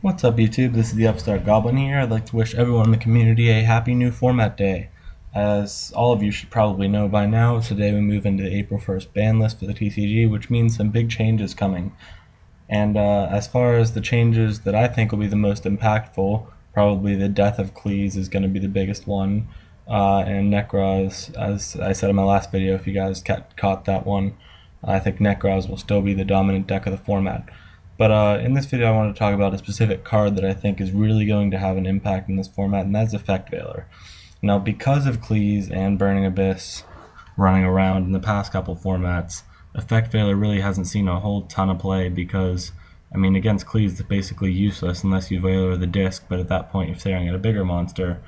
What's up, YouTube? This is the Upstart Goblin here. I'd like to wish everyone in the community a happy new format day. As all of you should probably know by now, today we move into the April 1st ban list for the TCG, which means some big changes coming. And as far as the changes that I think will be the most impactful, probably the death of Klees is going to be the biggest one. And Nekroz, as I said in my last video, if you guys caught that one, I think Nekroz will still be the dominant deck of the format. But in this video, I want to talk about a specific card that I think is really going to have an impact in this format, and that's Effect Veiler. Now, because of Klees and Burning Abyss running around in the past couple formats, Effect Veiler really hasn't seen a whole ton of play because, I mean, against Klees, it's basically useless unless you Veiler the disc, but at that point, you're staring at a bigger monster.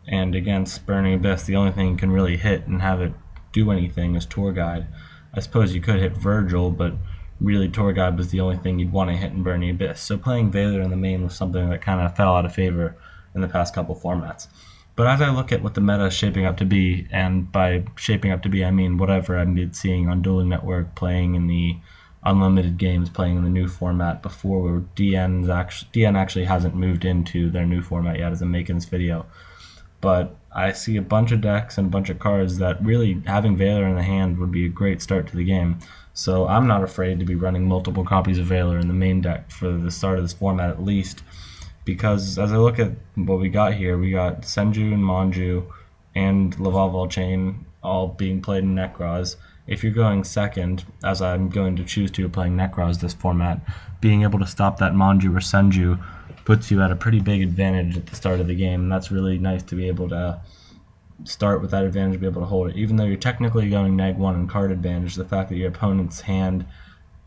And against Burning Abyss, the only thing you can really hit and have it do anything is Tour Guide. I suppose you could hit Virgil, but really Tour Guide was the only thing you'd want to hit in Burning Abyss. So playing Veiler in the main was something that kind of fell out of favor in the past couple formats. But as I look at what the meta is shaping up to be, and by shaping up to be I mean whatever I've been seeing on Dueling Network, playing in the unlimited games, playing in the new format before, where DN actually hasn't moved into their new format yet as I'm making this video. But I see a bunch of decks and a bunch of cards that really having Veiler in the hand would be a great start to the game. So I'm not afraid to be running multiple copies of Veiler in the main deck for the start of this format at least, because as I look at what we got here, we got Senju and Manju and Laval Volchain all being played in Nekroz. If you're going second, as I'm going to choose to playing Nekroz this format, being able to stop that Manju or Senju puts you at a pretty big advantage at the start of the game, and that's really nice to be able to start with that advantage, be able to hold it. Even though you're technically going -1 in card advantage, the fact that your opponent's hand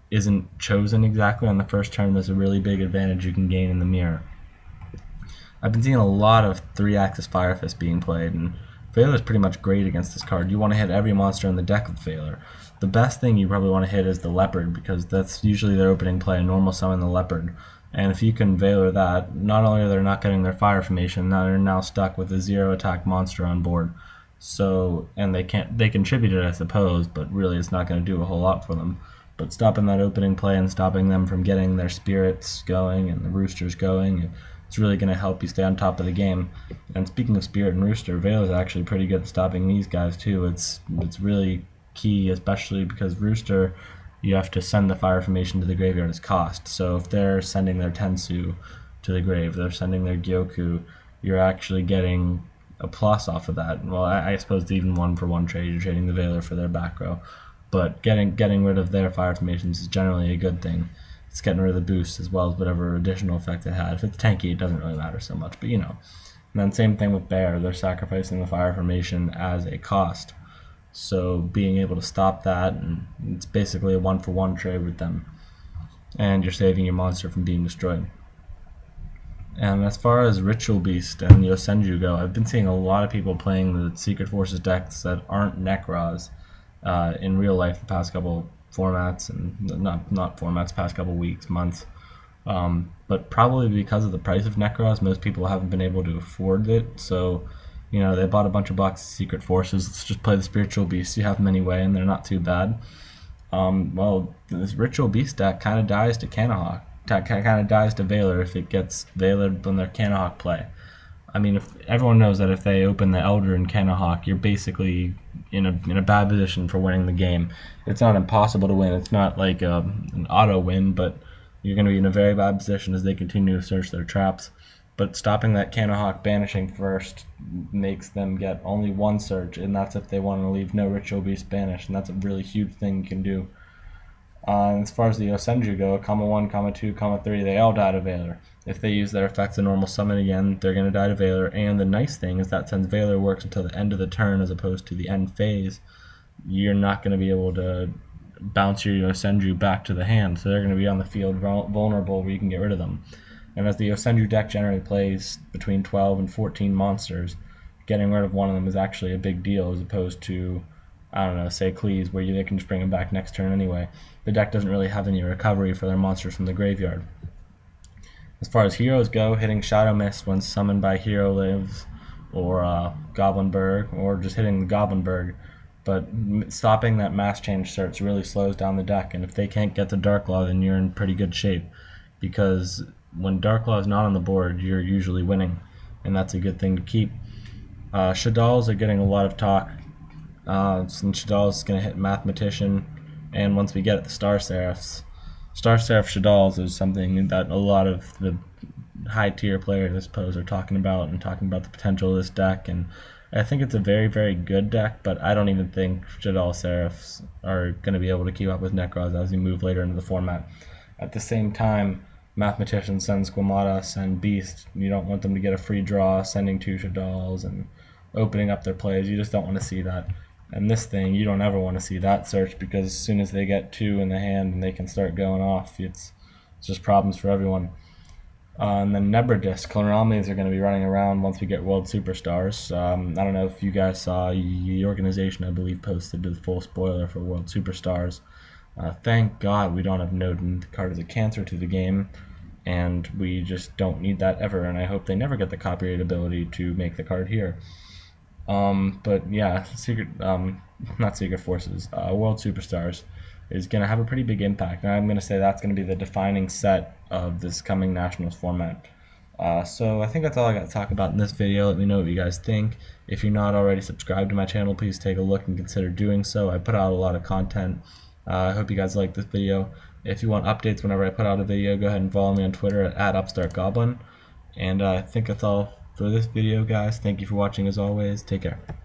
isn't chosen exactly on the first turn is a really big advantage you can gain in the mirror. I've been seeing a lot of 3-axis Fire Fist being played, and Veiler is pretty much great against this card. You want to hit every monster in the deck with Veiler. The best thing you probably want to hit is the Leopard, because that's usually their opening play, a normal summon the Leopard. And if you can Veiler that, not only are they not getting their fire formation, they're now stuck with a 0-attack monster on board. So, and they contribute it, I suppose, but really it's not going to do a whole lot for them. But stopping that opening play and stopping them from getting their spirits going and the roosters going, it's really going to help you stay on top of the game. And speaking of spirit and rooster, Veiler is actually pretty good at stopping these guys too. It's really key, especially because rooster, you have to send the fire formation to the graveyard as cost. So if they're sending their Tensu to the grave, they're sending their Gyoku, you're actually getting a plus off of that. Well, I suppose even 1-for-1 trade, you're trading the Veiler for their back row. But getting rid of their fire formations is generally a good thing. It's getting rid of the boost as well as whatever additional effect it had. If it's tanky, it doesn't really matter so much, but you know. And then same thing with Bear, they're sacrificing the fire formation as a cost. So being able to stop that, and it's basically a 1-for-1 trade with them. And you're saving your monster from being destroyed. And as far as Ritual Beast and Yosenju go, I've been seeing a lot of people playing the Secret Forces decks that aren't Nekroz in real life the past couple formats, and not formats, past couple weeks, months. But probably because of the price of Nekroz, most people haven't been able to afford it. So, you know, they bought a bunch of boxes of Secret Forces. Let's just play the Spiritual Beasts. You have them anyway, and they're not too bad. Well, this Ritual Beast deck kind of dies to Cannahawk. Kind of dies to Veiler if it gets Veilered when their Cannahawk play. I mean, if everyone knows that if they open the Elder in Cannahawk, you're basically in a bad position for winning the game. It's not impossible to win. It's not like an auto win, but you're going to be in a very bad position as they continue to search their traps. But stopping that Cannahawk banishing first makes them get only one search, and that's if they want to leave no Ritual Beast banished, and that's a really huge thing you can do. As far as the Yosenju go, comma 1, comma 2, comma 3, they all die to Veiler. If they use their effects of normal summon again, they're going to die to Veiler, and the nice thing is that since Veiler works until the end of the turn as opposed to the end phase, you're not going to be able to bounce your Yosenju back to the hand, so they're going to be on the field vulnerable where you can get rid of them. And as the Yosenju deck generally plays between 12 and 14 monsters, getting rid of one of them is actually a big deal as opposed to, I don't know, say Klees, where they can just bring them back next turn anyway. The deck doesn't really have any recovery for their monsters from the graveyard. As far as heroes go, hitting Shadow Mist when summoned by Hero Lives, or Goblinberg, or just hitting the Goblinberg. But stopping that mass change search really slows down the deck, and if they can't get the Dark Law, then you're in pretty good shape. Because when Darklaw is not on the board, you're usually winning, and that's a good thing to keep. Shaddolls are getting a lot of talk. Since Shaddolls is going to hit Mathematician, and once we get it, the Star Seraphs. Star Seraph Shaddolls is something that a lot of the high tier players, I suppose, are talking about the potential of this deck, and I think it's a very, very good deck, but I don't even think Shaddol Seraphs are going to be able to keep up with Nekroz as we move later into the format. At the same time, Mathematician sends Squamata, send Beast. You don't want them to get a free draw, sending 2 Shaddolls and opening up their plays. You just don't want to see that. And this thing, you don't ever want to see that search, because as soon as they get 2 in the hand and they can start going off, it's just problems for everyone. And then Nebradisc, Clone Anomalies are going to be running around once we get World Superstars. I don't know if you guys saw, the organization, I believe, posted the full spoiler for World Superstars. Thank God we don't have Nodin. The card is a cancer to the game, and we just don't need that ever, and I hope they never get the copyright ability to make the card here. But yeah, not Secret Forces, World Superstars is going to have a pretty big impact, and I'm going to say that's going to be the defining set of this coming Nationals format. So I think that's all I got to talk about in this video. Let me know what you guys think. If you're not already subscribed to my channel, please take a look and consider doing so. I put out a lot of content. I hope you guys like this video. If you want updates whenever I put out a video, go ahead and follow me on Twitter at @UpstartGoblin. And I think that's all for this video, guys. Thank you for watching as always. Take care.